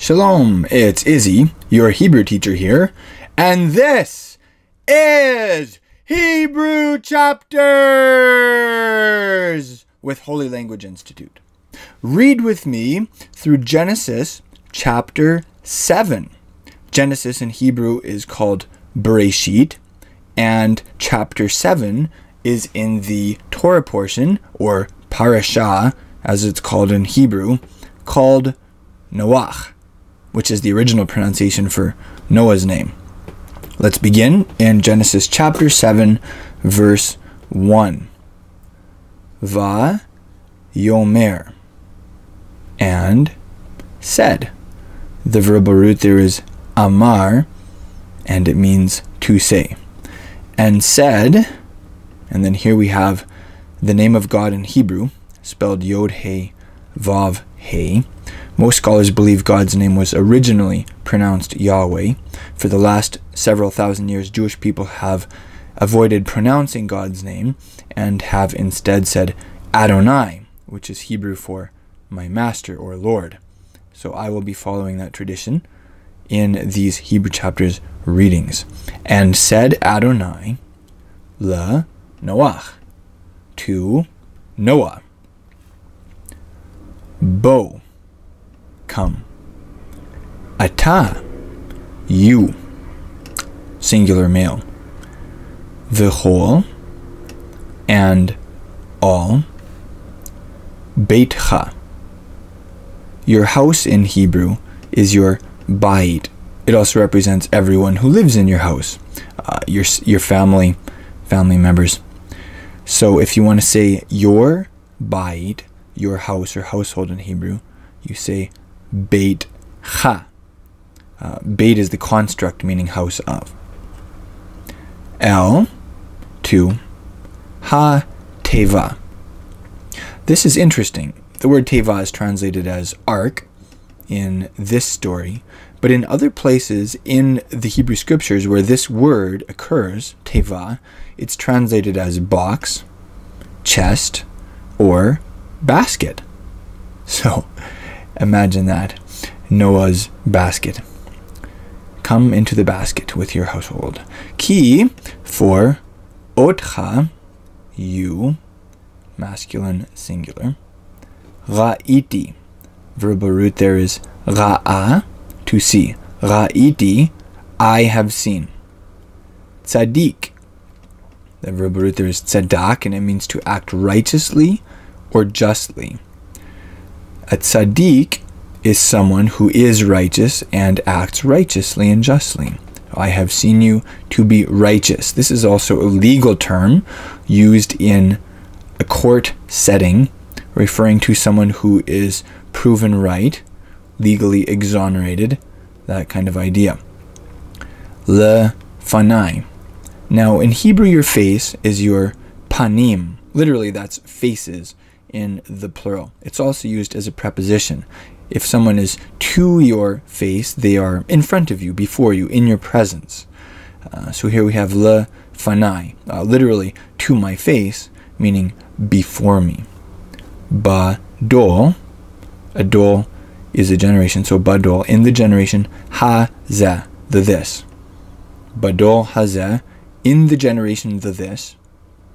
Shalom, it's Izzy, your Hebrew teacher here, and this is Hebrew Chapters with Holy Language Institute. Read with me through Genesis chapter 7. Genesis in Hebrew is called Bereshit, and chapter 7 is in the Torah portion, or parashah, as it's called in Hebrew, called Noach, which is the original pronunciation for Noah's name. Let's begin in Genesis chapter 7, verse 1. Va yomer, and said. The verbal root there is amar, and it means to say. And said, and then here we have the name of God in Hebrew, spelled Yod He Vav He. Most scholars believe God's name was originally pronounced Yahweh. For the last several thousand years, Jewish people have avoided pronouncing God's name and have instead said Adonai, which is Hebrew for my master or Lord. So I will be following that tradition in these Hebrew chapters readings. And said Adonai le Noach, to Noah, Bo, come. Ata, you, singular male. V'chol, and all. Beitcha, your house in Hebrew is your bait. It also represents everyone who lives in your house, your family members. So if you want to say your bait, your house or household in Hebrew, you say Beit cha. Beit is the construct meaning house of. El, to ha teva. This is interesting. The word teva is translated as ark in this story, but in other places in the Hebrew scriptures where this word occurs, teva, it's translated as box, chest, or basket. So imagine that. Noah's basket. Come into the basket with your household. Ki, for otcha, you, masculine singular. Ra'iti, verbal root there is ra'a, to see. Ra'iti, I have seen. Tzadik, the verbal root there is tzadak, and it means to act righteously or justly. A tzaddik is someone who is righteous and acts righteously and justly. I have seen you to be righteous. This is also a legal term used in a court setting, referring to someone who is proven right, legally exonerated, that kind of idea. Le fanai. Now in Hebrew, your face is your panim. Literally, that's faces in the plural. It's also used as a preposition. If someone is to your face, they are in front of you, before you, in your presence. So here we have le fanai, literally to my face, meaning before me. Badol, a dol is a generation, so badol, in the generation hazeh, the this. Badol hazeh, in the generation the this.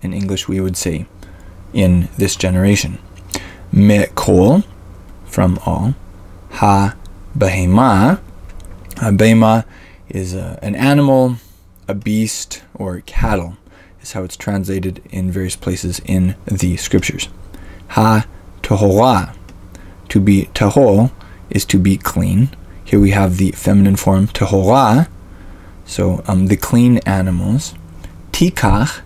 In English we would say in this generation. Mekol, from all. Ha behema. A behema is an animal, a beast, or cattle, is how it's translated in various places in the scriptures. Ha tahora, to be tahor is to be clean. Here we have the feminine form tahora, so the clean animals. Tikach,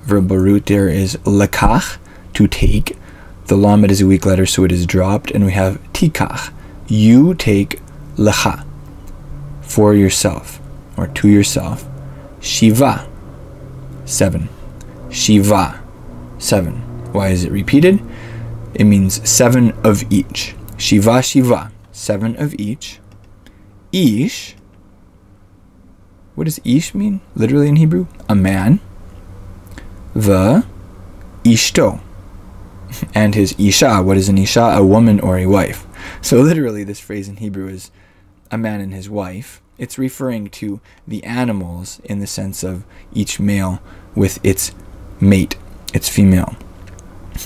verbal root there is lakach, to take. The lamed is a weak letter, so it is dropped, and we have tikach, you take lecha, for yourself, or to yourself. Shiva, 7. Shiva, 7. Why is it repeated? It means 7 of each. Shiva, Shiva, 7 of each. Ish, what does ish mean? Literally in Hebrew, a man. The ishto, and his isha. What is an isha? A woman or a wife. So literally this phrase in Hebrew is a man and his wife. It's referring to the animals in the sense of each male with its mate, its female.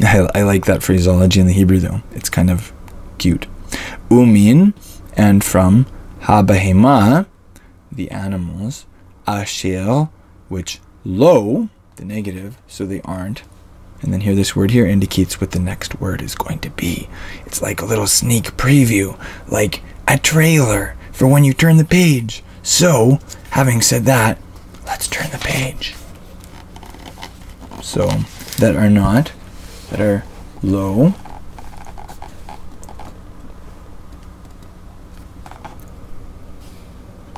I like that phraseology in the Hebrew though. It's kind of cute. Umin, and from habahema, the animals, asher, which lo, the negative, so they aren't. And then here, this word here indicates what the next word is going to be. It's like a little sneak preview, like a trailer for when you turn the page. So, having said that, let's turn the page. So, that are not, that are low.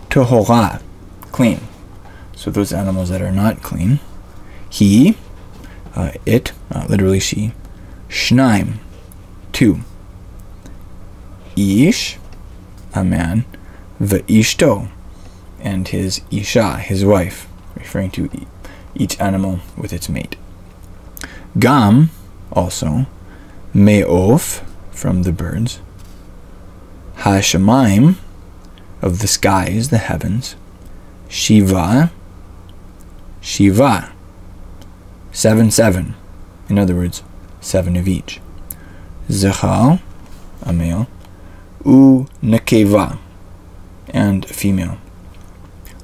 Tohora, clean. So those animals that are not clean. He, it, literally she. Shnaim, two. Ish, a man. Ve'ishto, and his isha, his wife, referring to each animal with its mate. Gam, also. Me'of, from the birds. Hashamayim, of the skies, the heavens. Shiva, Shiva, 7, 7. In other words, 7 of each. Zechal, a male. U nekeva, and a female.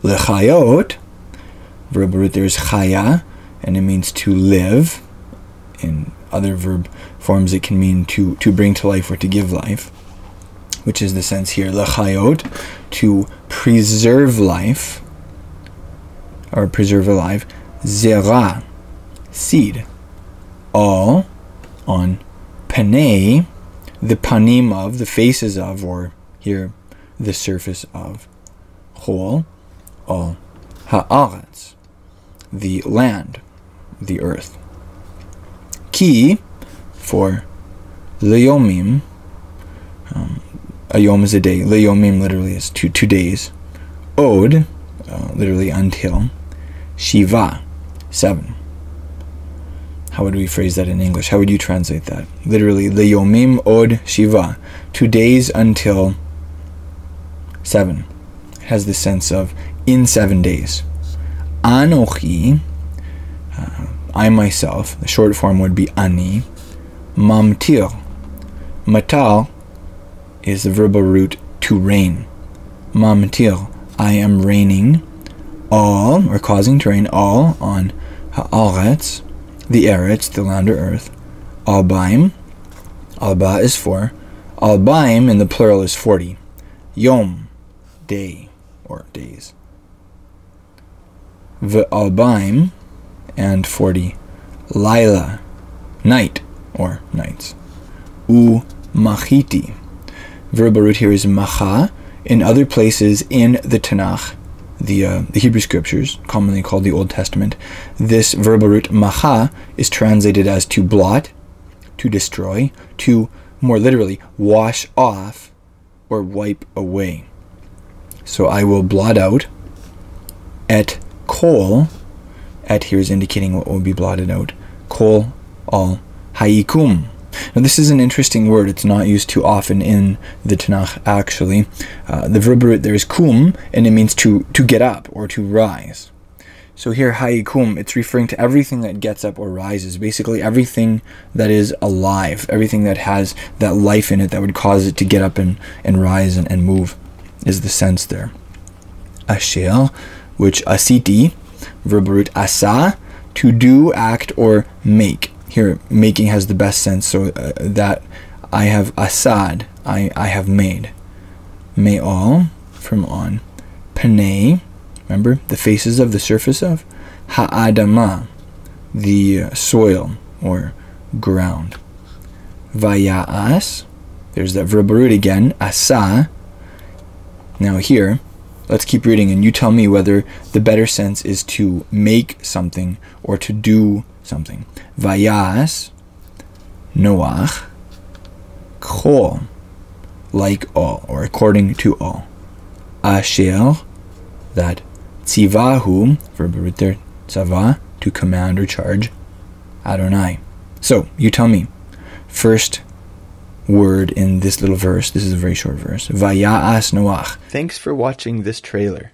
Lechayot, verb root there is chaya, and it means to live. In other verb forms it can mean to bring to life or to give life, which is the sense here. Lechayot, to preserve life, or preserve alive. Zera, seed. All, on. Panei, the panim of, the faces of, or here, the surface of. Chol, all. Haaretz, the land, the earth. Ki, for leyomim, a yom is a day. Leyomim literally is 2 days. Od, literally until. Shiva, 7. How would we phrase that in English? How would you translate that? Literally, leyomim od shiva, 2 days until 7. It has the sense of in 7 days. Anochi, I myself, the short form would be ani. Mamtir, matal is the verbal root to rain. Mamtir, I am raining all, or causing to rain all, on haaretz, the eretz, the land or earth. Albaim, alba is 4. Albaim in the plural is 40. Yom, day, or days. Ve'albaim, and 40. Laila, night, or nights. U machiti, verbal root here is macha. In other places in the Tanakh, the Hebrew Scriptures, commonly called the Old Testament, this verbal root macha is translated as to blot, to destroy, to, more literally, wash off or wipe away. So I will blot out. Et kol, et here is indicating what will be blotted out. Kol al haikum. Now this is an interesting word. It's not used too often in the Tanakh, actually. The verb root there is kum, and it means to get up or to rise. So here, haikum, it's referring to everything that gets up or rises. Basically everything that is alive, everything that has that life in it that would cause it to get up and rise and move is the sense there. Asher, which asiti, verb root asa, to do, act, or make. Here, making has the best sense, so that I have asad, I have made. Me'al, from on. Panei, remember, the faces of, the surface of. Ha'adama, the soil, or ground. Vaya'as, there's that verb root again, asa. Now here, let's keep reading, and you tell me whether the better sense is to make something or to do something. Vayas, Noach, Chol, like all, or according to all. Asher, that. Tzivahu, verb root there, tzava, to command or charge. Adonai. So, you tell me. First, word in this little verse. This is a very short verse. Vaya'as Noach. Thanks for watching this trailer.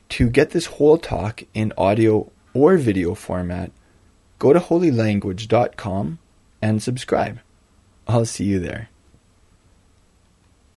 To get this whole talk in audio or video format, go to holylanguage.com and subscribe. I'll see you there.